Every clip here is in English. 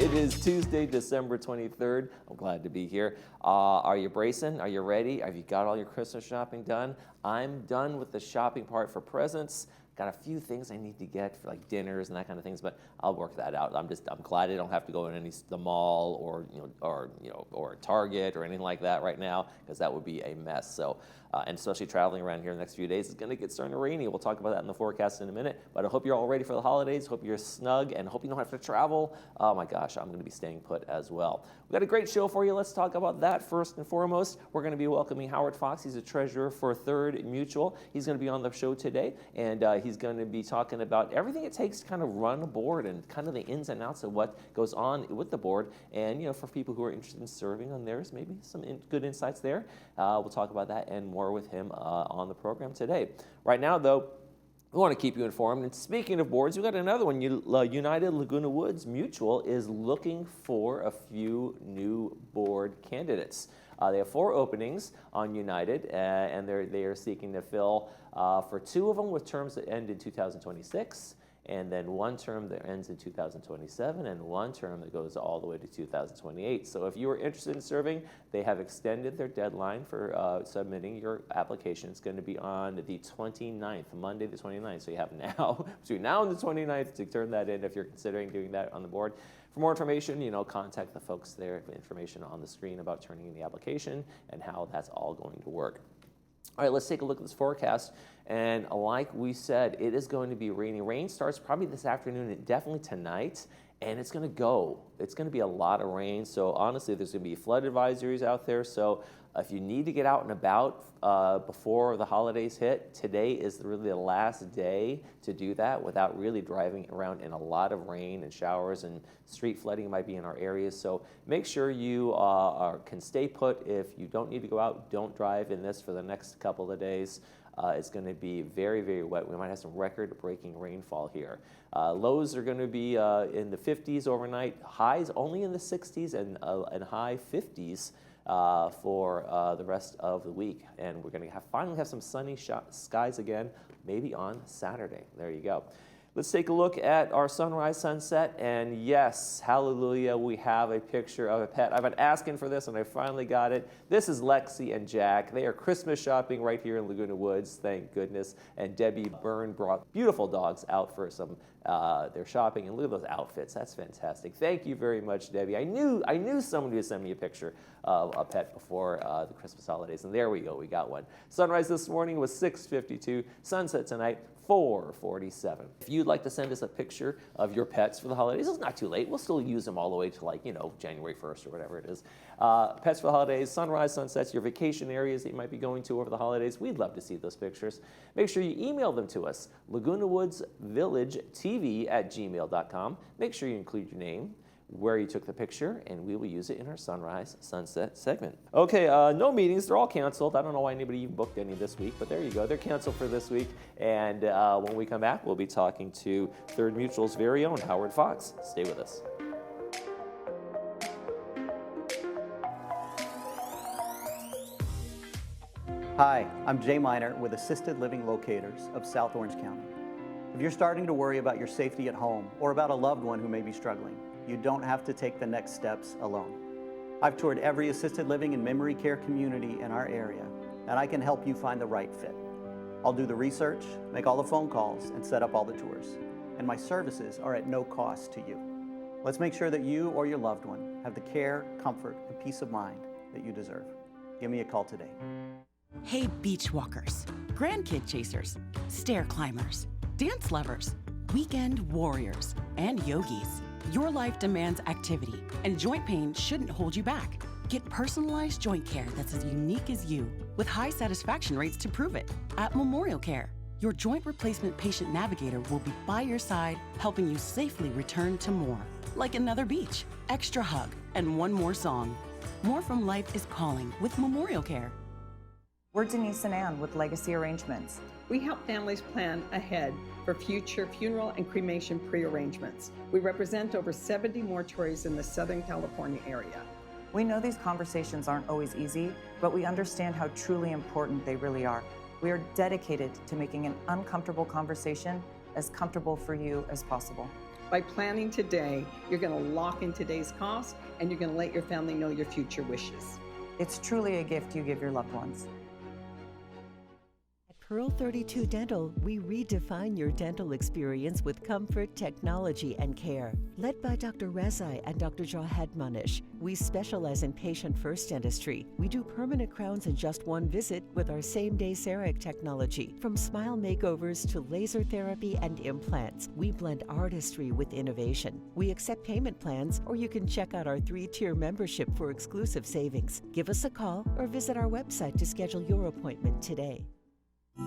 It is Tuesday, December 23rd. I'm glad to be here. Are you bracing? Are you ready? Have you got all your Christmas shopping done? I'm done with the shopping part for presents. Got a few things I need to get for like dinners and that kind of things, but I'll work that out. I'm glad I don't have to go in the mall or Target or anything like that right now, because that would be a mess. So, and especially traveling around here in the next few days, it's going to get starting to rainy. We'll talk about that in the forecast in a minute. But I hope you're all ready for the holidays. Hope you're snug and hope you don't have to travel. Oh my gosh, I'm going to be staying put as well. We've got a great show for you. Let's talk about that first and foremost. We're going to be welcoming Howard Fox. He's a treasurer for Third Mutual. He's going to be on the show today, and he's going to be talking about everything it takes to kind of run a board and kind of the ins and outs of what goes on with the board. And for people who are interested in serving on theirs, maybe some good insights there. We'll talk about that and more with him on the program today. Right now, though, we want to keep you informed. And speaking of boards, we've got another one. United Laguna Woods Mutual is looking for a few new board candidates. They have 4 openings on United, and they are seeking to fill for 2 of them with terms that end in 2026, and then 1 term that ends in 2027, and 1 term that goes all the way to 2028. So if you are interested in serving, they have extended their deadline for submitting your application. It's going to be on the 29th, Monday the 29th. So you have now, between now and the 29th, to turn that in if you're considering doing that on the board. For more information, contact the folks there. Information on the screen about turning in the application and how that's all going to work. All right, let's take a look at this forecast. And like we said, it is going to be rainy. Rain starts probably this afternoon and definitely tonight. And it's going to go. It's going to be a lot of rain. So honestly, there's going to be flood advisories out there. So if you need to get out and about before the holidays hit, today is really the last day to do that without really driving around in a lot of rain and showers, and street flooding might be in our areas. So make sure you can stay put. If you don't need to go out, don't drive in this for the next couple of days. It's going to be very, very wet. We might have some record-breaking rainfall here. Lows are going to be in the 50s overnight, highs only in the 60s and high 50s for the rest of the week. And we're going to finally have some sunny skies again, maybe on Saturday. There you go. Let's take a look at our sunrise, sunset, and yes, hallelujah, we have a picture of a pet. I've been asking for this, and I finally got it. This is Lexi and Jack. They are Christmas shopping right here in Laguna Woods, thank goodness, and Debbie Byrne brought beautiful dogs out for some their shopping, and look at those outfits. That's fantastic. Thank you very much, Debbie. I knew somebody would send me a picture of a pet before the Christmas holidays, and there we go, we got one. Sunrise this morning was 6:52, sunset tonight, 4:47. If you'd like to send us a picture of your pets for the holidays, it's not too late. We'll still use them all the way to January 1st or whatever it is. Pets for the holidays, sunrise, sunsets, your vacation areas that you might be going to over the holidays. We'd love to see those pictures. Make sure you email them to us, Laguna Woods Village TV at gmail.com. Make sure you include your name, where you took the picture, and we will use it in our sunrise sunset segment. Okay, no meetings, they're all canceled. I don't know why anybody even booked any this week, but there you go, they're canceled for this week. And when we come back, we'll be talking to Third Mutual's very own Howard Fox. Stay with us. Hi, I'm Jay Miner with Assisted Living Locators of South Orange County. If you're starting to worry about your safety at home or about a loved one who may be struggling, you don't have to take the next steps alone. I've toured every assisted living and memory care community in our area, and I can help you find the right fit. I'll do the research, make all the phone calls, and set up all the tours. And my services are at no cost to you. Let's make sure that you or your loved one have the care, comfort, and peace of mind that you deserve. Give me a call today. Hey, beach walkers, grandkid chasers, stair climbers, dance lovers, weekend warriors, and yogis. Your life demands activity, and joint pain shouldn't hold you back. Get personalized joint care that's as unique as you, with high satisfaction rates to prove it. At Memorial Care, your joint replacement patient navigator will be by your side, helping you safely return to more. Like another beach, extra hug, and one more song. More from life is calling with Memorial Care. We're Denise and Ann with Legacy Arrangements. We help families plan ahead for future funeral and cremation pre-arrangements. We represent over 70 mortuaries in the Southern California area. We know these conversations aren't always easy, but we understand how truly important they really are. We are dedicated to making an uncomfortable conversation as comfortable for you as possible. By planning today, you're going to lock in today's cost and you're going to let your family know your future wishes. It's truly a gift you give your loved ones. At Pearl 32 Dental, we redefine your dental experience with comfort, technology, and care. Led by Dr. Rezai and Dr. Jahed Manish, we specialize in patient-first dentistry. We do permanent crowns in just one visit with our same-day CEREC technology. From smile makeovers to laser therapy and implants, we blend artistry with innovation. We accept payment plans, or you can check out our 3-tier membership for exclusive savings. Give us a call or visit our website to schedule your appointment today. I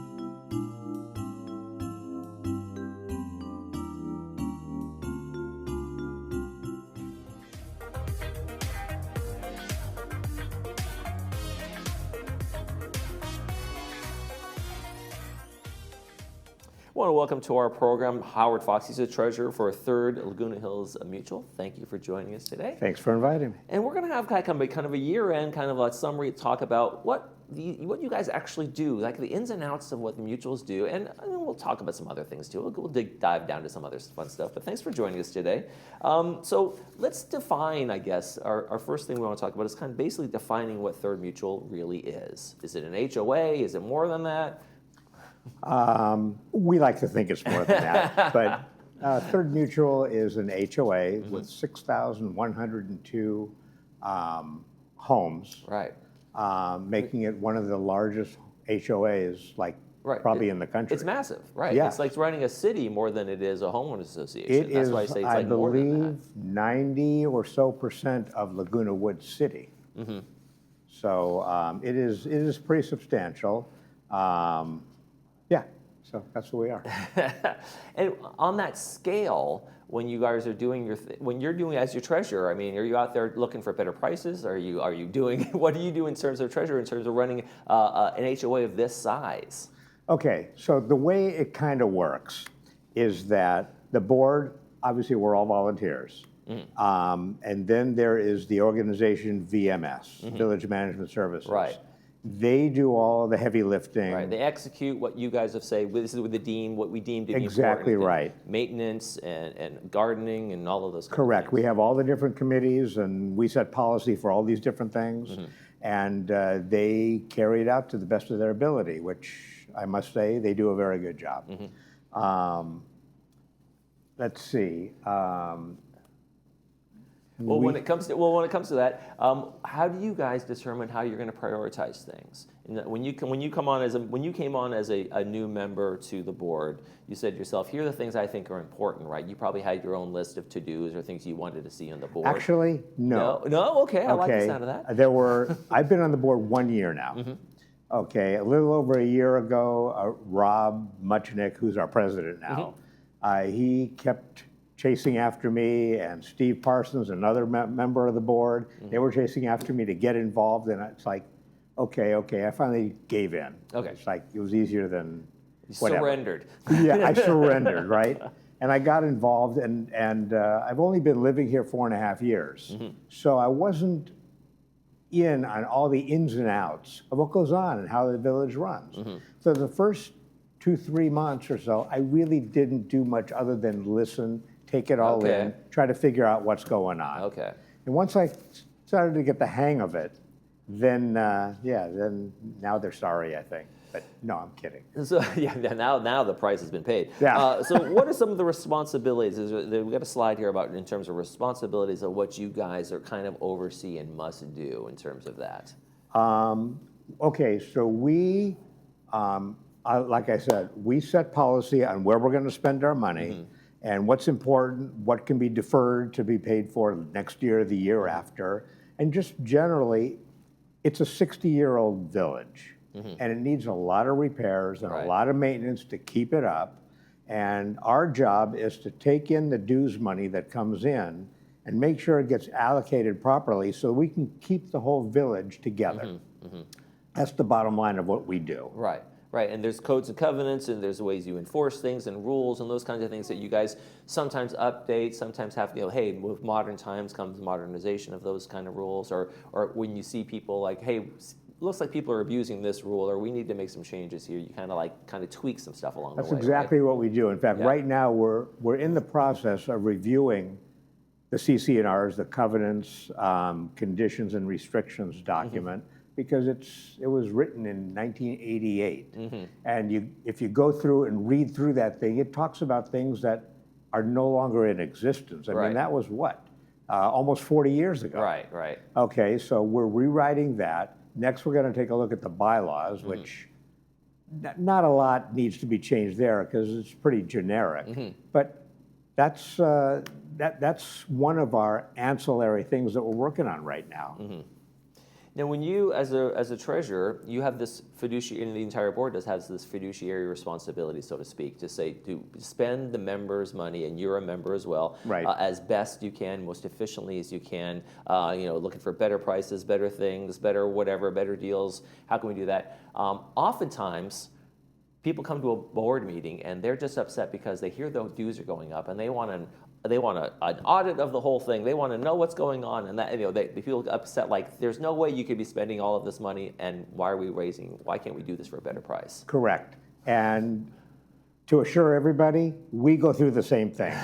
want to welcome to our program Howard Fox. He's the treasurer for Third Laguna Hills Mutual. Thank you for joining us today. Thanks for inviting me. And we're going to have kind of a year-end kind of a summary talk about what you guys actually do, like the ins and outs of what the mutuals do, and then we'll talk about some other things too. We'll dive down to some other fun stuff. But thanks for joining us today. So let's define, I guess, our first thing we want to talk about is kind of basically defining what Third Mutual really is. Is it an HOA? Is it more than that? We like to think it's more than that, but Third Mutual is an HOA with 6,102 homes, Right. making it one of the largest HOAs, probably in the country. It's massive, right? Yeah. It's like running a city more than it is a homeowners association. It That's is, why I say it's I like more than that. believe, 90 or so percent of Laguna Woods City. So it is pretty substantial. Yeah, so that's where we are. And on that scale, when you guys are doing when you're doing as your treasurer, I mean, are you out there looking for better prices? Are you doing what do you do in terms of treasurer in terms of running an HOA of this size? Okay, so the way it kind of works is that the board, obviously we're all volunteers. And then there is the organization VMS, Village Management Services. Right. They do all the heavy lifting. Right. They execute what you guys have said. This is what we deem to be Exactly important. right. Maintenance and gardening and all of those. Correct. Kind of We have all the different committees, and we set policy for all these different things. And they carry it out to the best of their ability, which I must say they do a very good job. Let's see. When it comes to that, how do you guys determine how you're going to prioritize things? When you came on as a new member to the board, you said to yourself, "Here are the things I think are important." Right? You probably had your own list of to-dos or things you wanted to see on the board. Actually, no. No. Okay. I like the sound of that. I've been on the board 1 year now. Okay, a little over a year ago, Rob Muchnick, who's our president now, he kept chasing after me, and Steve Parsons, another member of the board, they were chasing after me to get involved, and it's like, okay, I finally gave in. Okay. It's like, it was easier than whatever. Surrendered. Yeah, I surrendered, right? And I got involved, and I've only been living here 4.5 years. So I wasn't in on all the ins and outs of what goes on and how the village runs. So the first 2-3 months or so, I really didn't do much other than listen, take it all in, try to figure out what's going on. Okay. And once I started to get the hang of it, then then now they're sorry, I think. But no, I'm kidding. So now the price has been paid. Yeah. So what are some of the responsibilities? We've got a slide here about in terms of responsibilities of what you guys are kind of oversee and must do in terms of that. Okay, so we, like I said, we set policy on where we're going to spend our money and what's important, what can be deferred to be paid for next year, the year after. And just generally, it's a 60-year-old village. And it needs a lot of repairs and a lot of maintenance to keep it up. And our job is to take in the dues money that comes in and make sure it gets allocated properly so we can keep the whole village together. That's the bottom line of what we do. Right. And there's codes and covenants, and there's ways you enforce things and rules and those kinds of things that you guys sometimes update, sometimes have, hey, with modern times comes modernization of those kind of rules, or when you see people like, hey, looks like people are abusing this rule, or we need to make some changes here, you kind of tweak some stuff along That's the way. exactly right? what we do. In fact, Yeah. right now, we're in the process of reviewing the CC&Rs, the covenants, conditions and restrictions document, because it was written in 1988. And if you go through and read through that thing, it talks about things that are no longer in existence. I Right. mean, that was what? Almost 40 years ago. Right. Okay, so we're rewriting that. Next, we're going to take a look at the bylaws, which not a lot needs to be changed there because it's pretty generic. But that's one of our ancillary things that we're working on right now. Now, when you, as a treasurer, you have this fiduciary, and the entire board has this fiduciary responsibility, so to speak, to say, to spend the members' money, and you're a member as well, Right. As best you can, most efficiently as you can, looking for better prices, better things, better whatever, better deals. How can we do that? Oftentimes, people come to a board meeting and they're just upset because they hear the dues are going up and they want an audit of the whole thing. They want to know what's going on, and that they feel upset. Like there's no way you could be spending all of this money, and why can't we do this for a better price? Correct. And to assure everybody, we go through the same thing.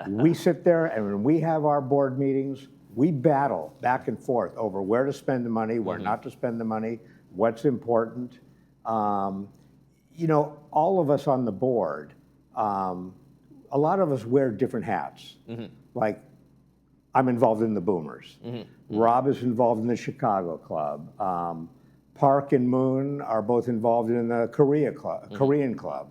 We sit there, and when we have our board meetings, we battle back and forth over where to spend the money, where not to spend the money, what's important. All of us on the board, a lot of us wear different hats. Like, I'm involved in the Boomers. Rob is involved in the Chicago Club. Park and Moon are both involved in the Korean Club.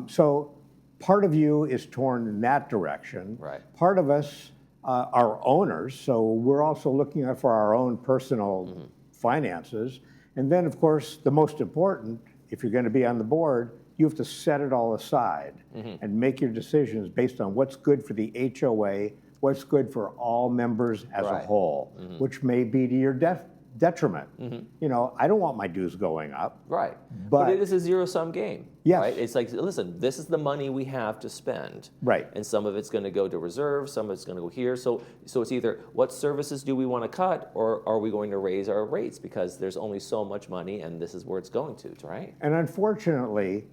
So part of you is torn in that direction. Right. Part of us are owners, so we're also looking out for our own personal finances. And then, of course, the most important, if you're going to be on the board, you have to set it all aside and make your decisions based on what's good for the HOA, what's good for all members as a Right. whole, which may be to your detriment. I don't want my dues going up. Right. But it is a zero-sum game. Yes. Right? It's like, listen, this is the money we have to spend. Right. And some of it's going to go to reserve, some of it's going to go here. So it's either what services do we want to cut, or are we going to raise our rates because there's only so much money and this is where it's going to, right? And unfortunately,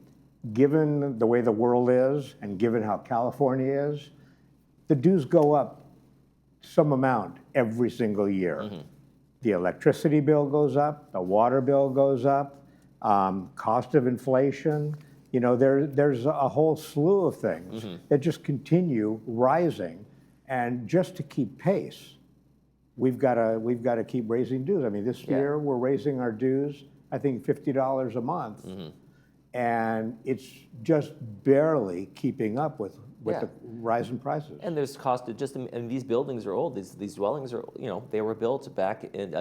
given the way the world is and given how California is, the dues go up some amount every single year. The electricity bill goes up, the water bill goes up, cost of inflation. There's a whole slew of things that just continue rising, and just to keep pace, we've got to keep raising dues. I mean, this year we're raising our dues, I think, $50 a month, and it's just barely keeping up with the rise in prices. And there's cost and these buildings are old. These dwellings are, they were built back in,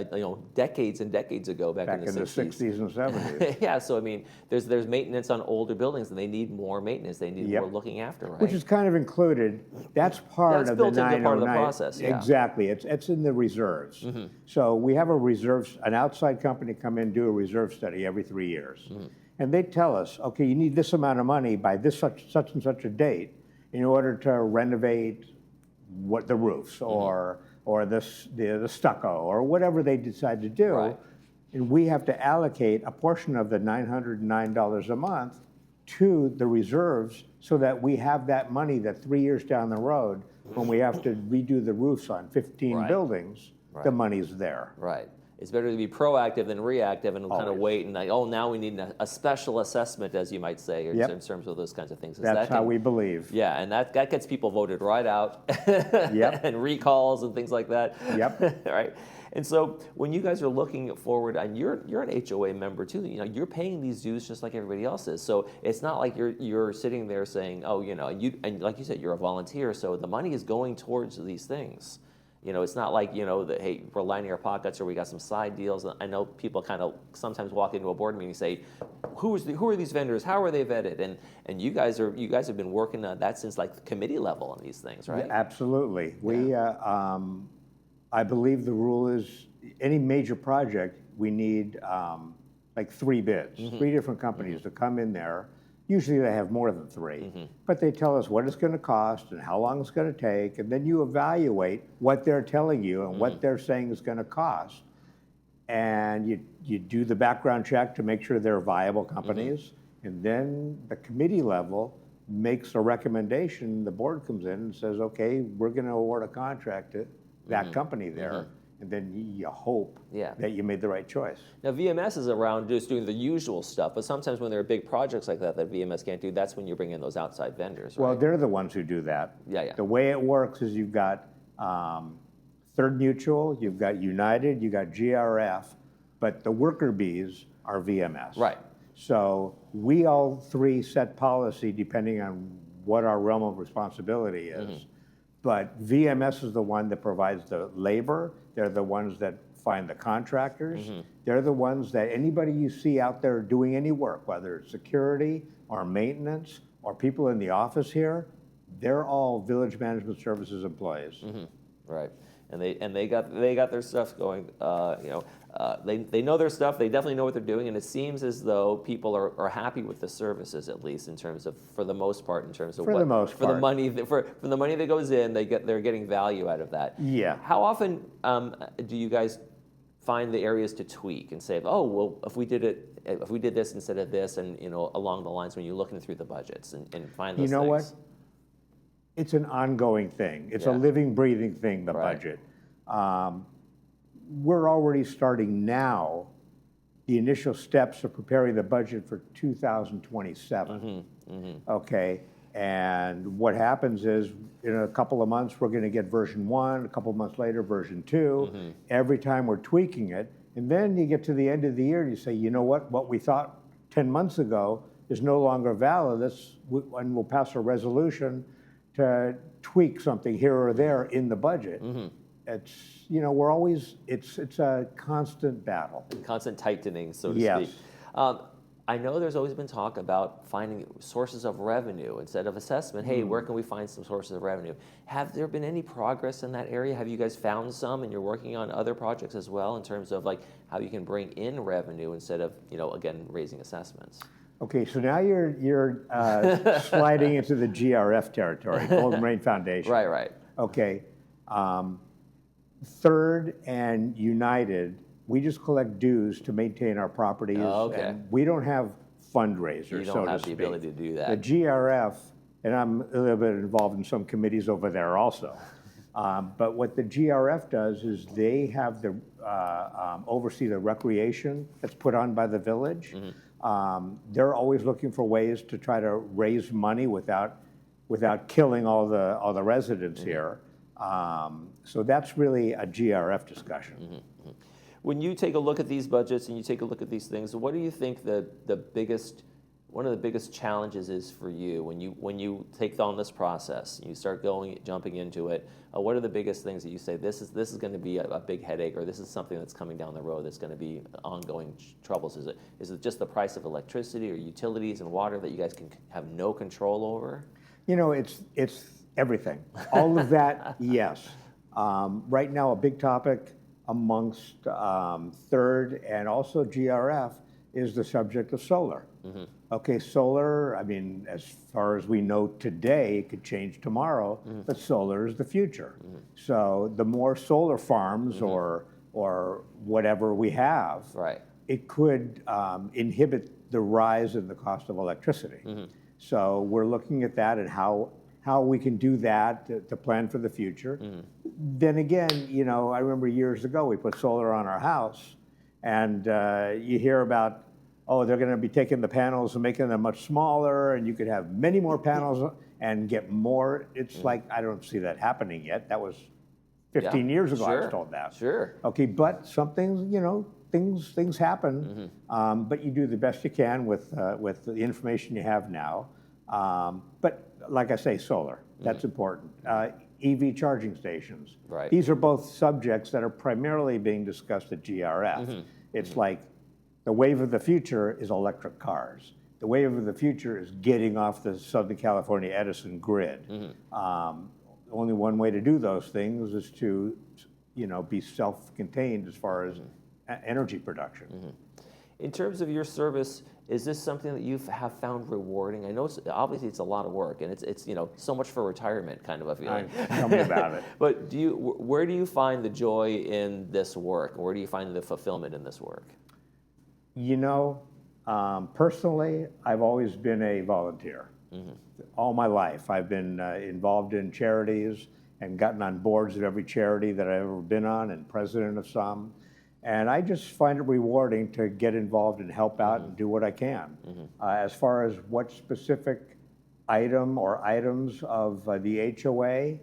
decades and decades ago, back in the 60s and 70s. Yeah, so I mean, there's maintenance on older buildings, and they need more maintenance. They need more looking after, right? Which is kind of included. That's part of the 909. That's built into part of the process. Yeah. Exactly. It's in the reserves. So we have an outside company come in, do a reserve study every 3 years. And they tell us, okay, you need this amount of money by this such and such a date in order to renovate the roofs or the stucco or whatever they decide to do. Right. And we have to allocate a portion of the $909 a month to the reserves so that we have that money that 3 years down the road, when we have to redo the roofs on 15 buildings, the money's there. Right. It's better to be proactive than reactive, and kind of wait and now we need a special assessment, as you might say, in terms of those kinds of things. That's how we believe. Yeah, and that gets people voted right out, and recalls and things like that. Right. And so when you guys are looking forward, and you're an HOA member too, you're paying these dues just like everybody else is. So it's not like you're sitting there saying, and like you said, you're a volunteer, so the money is going towards these things. It's not like, that, hey, we're lining our pockets or we got some side deals. I know people kind of sometimes walk into a board meeting and say, who are these vendors? How are they vetted? And you guys have been working on that since like the committee level on these things, right? Yeah, absolutely. We, I believe the rule is any major project, we need like 3 bids, 3 different companies to come in there. Usually they have more than 3, but they tell us what it's going to cost and how long it's going to take, and then you evaluate what they're telling you and what they're saying is going to cost. and you do the background check to make sure they're viable companies, and then the committee level makes a recommendation. The board comes in and says, okay, we're going to award a contract to that company there, and then you hope that you made the right choice. Now, VMS is around just doing the usual stuff, but sometimes when there are big projects like that VMS can't do, that's when you bring in those outside vendors, right? Well, they're the ones who do that. Yeah. The way it works is you've got Third Mutual, you've got United, you've got GRF, but the worker bees are VMS. Right. So we all three set policy depending on what our realm of responsibility is. But VMS is the one that provides the labor. They're the ones that find the contractors. They're the ones that anybody you see out there doing any work, whether it's security or maintenance or people in the office here, they're all Village Management Services employees. Right, and they got their stuff going. They know their stuff. They definitely know what they're doing, and it seems as though people are happy with the services, at least in terms of, for the most part, in terms of For the most part. the money for the money that goes in, they're getting value out of that. Yeah. How often do you guys find the areas to tweak and say, oh, well, if we did this instead of this, and along the lines when you're looking through the budgets and find those You know things? what? It's an ongoing thing. It's a Yeah. living, breathing thing, the Right. budget. We're already starting now the initial steps of preparing the budget for 2027. Okay, and what happens is in a couple of months, we're gonna get version 1, a couple of months later, version 2. Every time we're tweaking it, and then you get to the end of the year and you say, you know what we thought 10 months ago is no longer valid, and we'll pass a resolution to tweak something here or there in the budget. It's, we're always, it's a constant battle. Constant tightening, so to Yes. speak. I know there's always been talk about finding sources of revenue instead of assessment. Hey, where can we find some sources of revenue? Have there been any progress in that area? Have you guys found some, and you're working on other projects as well in terms of like how you can bring in revenue instead of, again, raising assessments? Okay, so now you're sliding into the GRF territory, Golden Rain Foundation. Right. Okay. Third and United, we just collect dues to maintain our properties. Oh, okay. And we don't have fundraisers, You so don't to have the speak. ability to do that. The GRF, and I'm a little bit involved in some committees over there also. But what the GRF does is they have the oversee the recreation that's put on by the village. They're always looking for ways to try to raise money without killing all the residents here. So that's really a GRF discussion. When you take a look at these budgets and you take a look at these things, what do you think one of the biggest challenges is for you when you take on this process, you start jumping into it? What are the biggest things that you say this is going to be a big headache, or this is something that's coming down the road that's going to be ongoing troubles? Is it just the price of electricity or utilities and water that you guys can have no control over? It's everything. All of that, yes. Right now, a big topic amongst Third and also GRF is the subject of solar. Okay, solar, I mean, as far as we know today, it could change tomorrow, but solar is the future. So the more solar farms or whatever we have, Right. it could inhibit the rise in the cost of electricity. So we're looking at that and how we can do that to plan for the future. Then again, I remember years ago we put solar on our house, and you hear about, they're going to be taking the panels and making them much smaller, and you could have many more panels and get more. It's like, I don't see that happening yet. That was 15 years ago I was told that. Sure. Okay, but some things, things happen, but you do the best you can with the information you have now. But like I say, solar, that's important. EV charging stations. Right. These are both subjects that are primarily being discussed at GRF. It's like the wave of the future is electric cars. The wave of the future is getting off the Southern California Edison grid. Only one way to do those things is to, be self-contained as far as energy production. In terms of your service, is this something that you have found rewarding? I know obviously it's a lot of work, and it's so much for retirement kind of a feeling. Tell me about it. But where do you find the joy in this work? Where do you find the fulfillment in this work? Personally, I've always been a volunteer. All my life, I've been involved in charities and gotten on boards of every charity that I've ever been on and president of some. And I just find it rewarding to get involved and help out and do what I can. As far as what specific item or items of the HOA,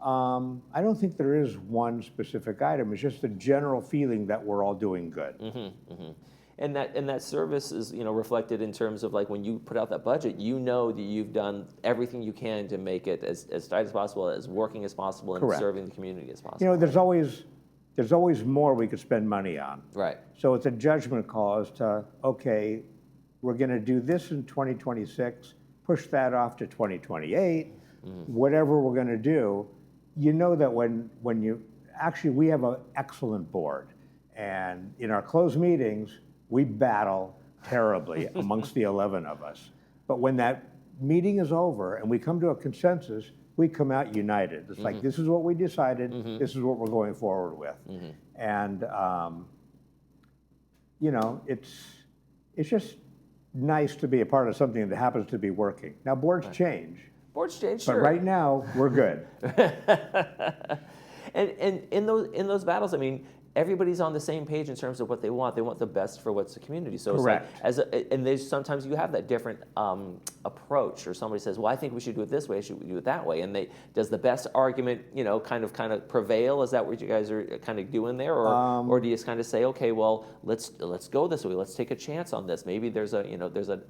I don't think there is one specific item. It's just a general feeling that we're all doing good. And that service is reflected in terms of like when you put out that budget, that you've done everything you can to make it as tight as possible, as working as possible, and Correct. serving the community as possible. There's always more we could spend money on. Right. So it's a judgment call as to, okay, we're going to do this in 2026, push that off to 2028, whatever we're going to do. You know that when we have an excellent board, and in our closed meetings, we battle terribly amongst the 11 of us. But when that meeting is over and we come to a consensus, we come out united. It's like, this is what we decided, this is what we're going forward with. And, it's just nice to be a part of something that happens to be working. Now, boards change. Boards change, But sure. right now, we're good. And in those battles, I mean, everybody's on the same page in terms of what they want. They want the best for what's the community. So Correct. It's like, and there's sometimes you have that different approach, or somebody says, "Well, I think we should do it this way. Should we do it that way?" And does the best argument, kind of prevail? Is that what you guys are kind of doing there, or do you just kind of say, "Okay, well, let's go this way. Let's take a chance on this. Maybe there's a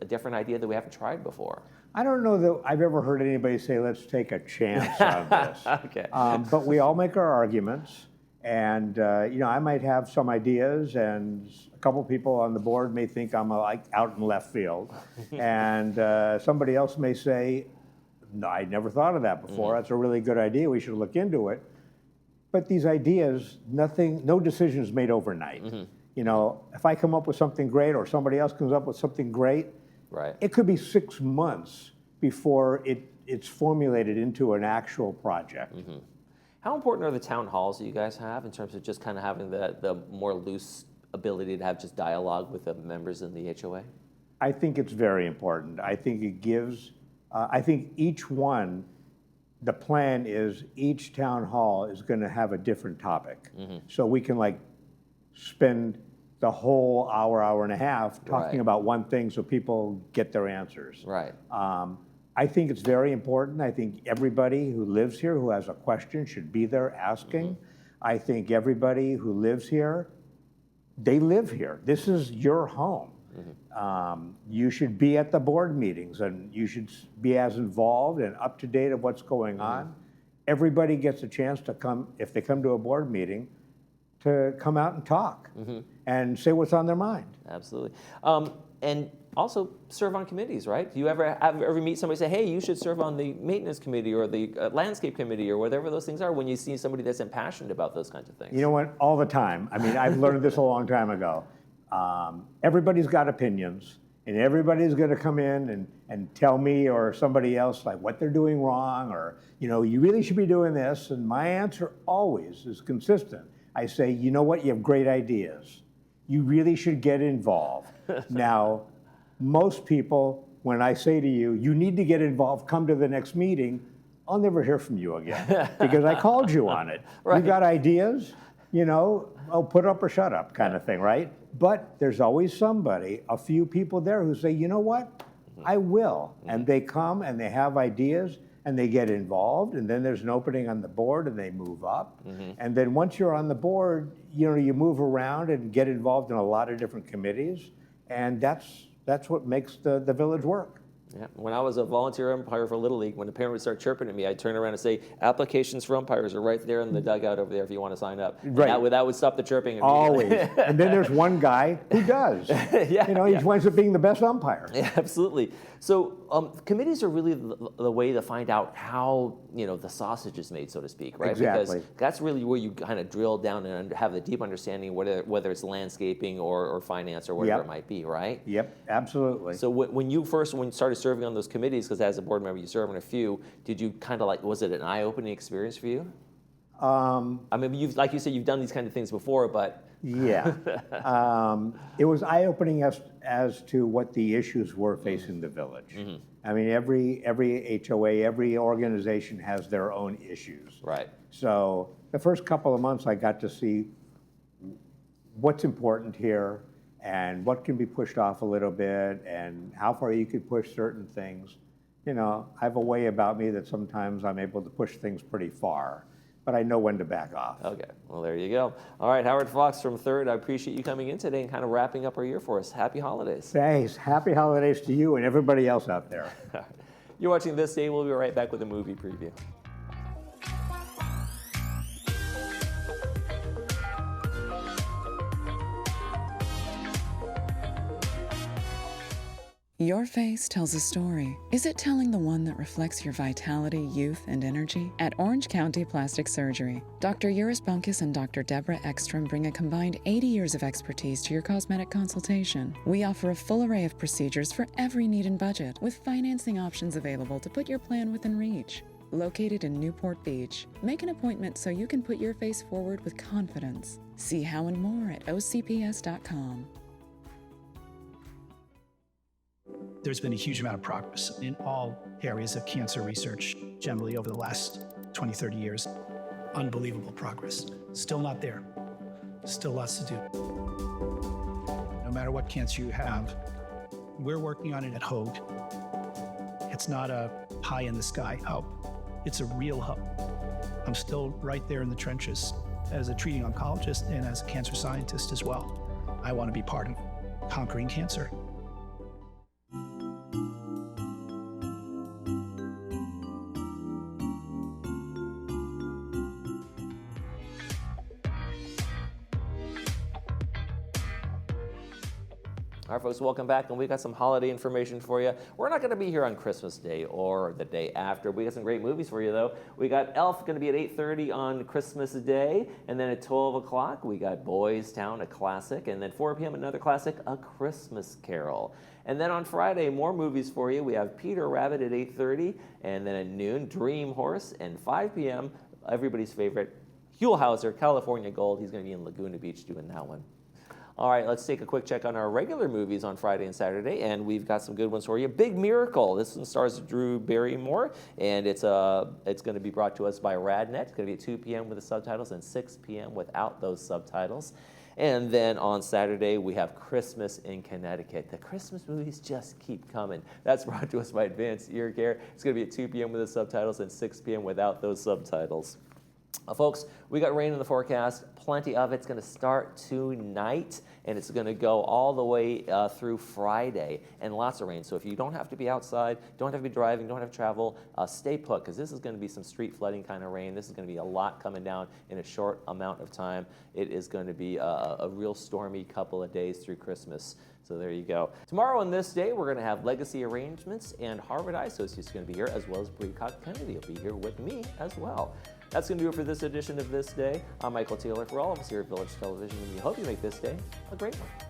different idea that we haven't tried before." I don't know that I've ever heard anybody say, let's take a chance on this. Okay. But we all make our arguments. And, I might have some ideas, and a couple people on the board may think I'm out in left field. And somebody else may say, no, I never thought of that before. That's a really good idea. We should look into it. But these ideas, no decision is made overnight. If I come up with something great or somebody else comes up with something great, Right. it could be 6 months before it's formulated into an actual project. How important are the town halls that you guys have in terms of just kind of having the more loose ability to have just dialogue with the members in the HOA? I think it's very important. I think it gives, I think each one, the plan is each town hall is going to have a different topic. So we can spend the whole hour and a half talking Right. about one thing so people get their answers. Right. I think it's very important. I think everybody who lives here who has a question should be there asking. I think everybody who lives here, they live here. This is your home. You should be at the board meetings, and you should be as involved and up to date of what's going on. Everybody gets a chance to come, if they come to a board meeting, to come out and talk and say what's on their mind. Absolutely. And also serve on committees, right? Do you ever meet somebody and say, hey, you should serve on the maintenance committee or the landscape committee or whatever those things are, when you see somebody that's impassioned about those kinds of things? You know what? All the time. I mean, I've learned this a long time ago. Everybody's got opinions, and everybody's going to come in and tell me or somebody else what they're doing wrong, or you really should be doing this. And my answer always is consistent. I say, you know what? You have great ideas. You really should get involved. Now, most people, when I say to you, you need to get involved, come to the next meeting, I'll never hear from you again because I called you on it. Right. You got ideas, put up or shut up kind of thing, right? But there's always somebody, a few people there who say, you know what? I will. And they come and they have ideas and they get involved, and then there's an opening on the board and they move up. And then once you're on the board, you move around and get involved in a lot of different committees, and that's what makes the village work. Yeah. When I was a volunteer umpire for Little League, when the parent would start chirping at me, I'd turn around and say, applications for umpires are right there in the dugout over there if you want to sign up. And Right. that would stop the chirping. Always. And then there's one guy who does. Yeah, You know, he yeah. winds up being the best umpire. Yeah, absolutely. So committees are really the way to find out how, the sausage is made, so to speak, right? Exactly. Because that's really where you kind of drill down and have the deep understanding, whether it's landscaping or finance or whatever Yep. it might be, right? Yep, absolutely. So when you started serving on those committees, because as a board member you serve on a few, did you kind of was it an eye-opening experience for you? I mean, like you said, you've done these kind of things before, but Yeah. It was eye-opening as to what the issues were facing the village. Mm-hmm. I mean, every HOA, every organization has their own issues. right. So the first couple of months, I got to see what's important here and what can be pushed off a little bit and how far you could push certain things. I have a way about me that sometimes I'm able to push things pretty far, but I know when to back off. Okay, well, there you go. All right, Howard Fox from Third, I appreciate you coming in today and kind of wrapping up our year for us. Happy holidays. Thanks. Happy holidays to you and everybody else out there. You're watching This Day. We'll be right back with a movie preview. Your face tells a story. Is it telling the one that reflects your vitality, youth, and energy? At Orange County Plastic Surgery, Dr. Uris Bunkus and Dr. Deborah Ekstrom bring a combined 80 years of expertise to your cosmetic consultation. We offer a full array of procedures for every need and budget, with financing options available to put your plan within reach. Located in Newport Beach, make an appointment so you can put your face forward with confidence. See how and more at ocps.com. There's been a huge amount of progress in all areas of cancer research generally over the last 20, 30 years. Unbelievable progress. Still not there. Still lots to do. No matter what cancer you have, we're working on it at Hoag. It's not a pie in the sky hope. It's a real hope. I'm still right there in the trenches as a treating oncologist and as a cancer scientist as well. I want to be part of conquering cancer. All right, folks, welcome back, and we got some holiday information for you. We're not going to be here on Christmas Day or the day after. We got some great movies for you, though. We got Elf going to be at 8:30 on Christmas Day, and then at 12 o'clock, we got Boys Town, a classic, and then 4 p.m. another classic, A Christmas Carol. And then on Friday, more movies for you. We have Peter Rabbit at 8:30, and then at noon, Dream Horse, and 5 p.m., everybody's favorite, Huelhauser, California Gold. He's going to be in Laguna Beach doing that one. All right, let's take a quick check on our regular movies on Friday and Saturday, and we've got some good ones for you. Big Miracle. This one stars Drew Barrymore, and it's going to be brought to us by RadNet. It's going to be at 2 p.m. with the subtitles and 6 p.m. without those subtitles. And then on Saturday, we have Christmas in Connecticut. The Christmas movies just keep coming. That's brought to us by Advanced Ear Care. It's going to be at 2 p.m. with the subtitles and 6 p.m. without those subtitles. Folks, we got rain in the forecast, plenty of it. It's going to start tonight, and it's going to go all the way through Friday, and lots of rain. So if you don't have to be outside, don't have to be driving, don't have to travel, stay put, because this is going to be some street flooding kind of rain. This is going to be a lot coming down in a short amount of time. It is going to be a real stormy couple of days through Christmas. So there you go. Tomorrow on This Day, we're going to have Legacy Arrangements, and Harvard Eye Associates going to be here, as well as Brecock Kennedy will be here with me as well. That's going to do it for this edition of This Day. I'm Michael Taylor. For all of us here at Village Television, and we hope you make this day a great one.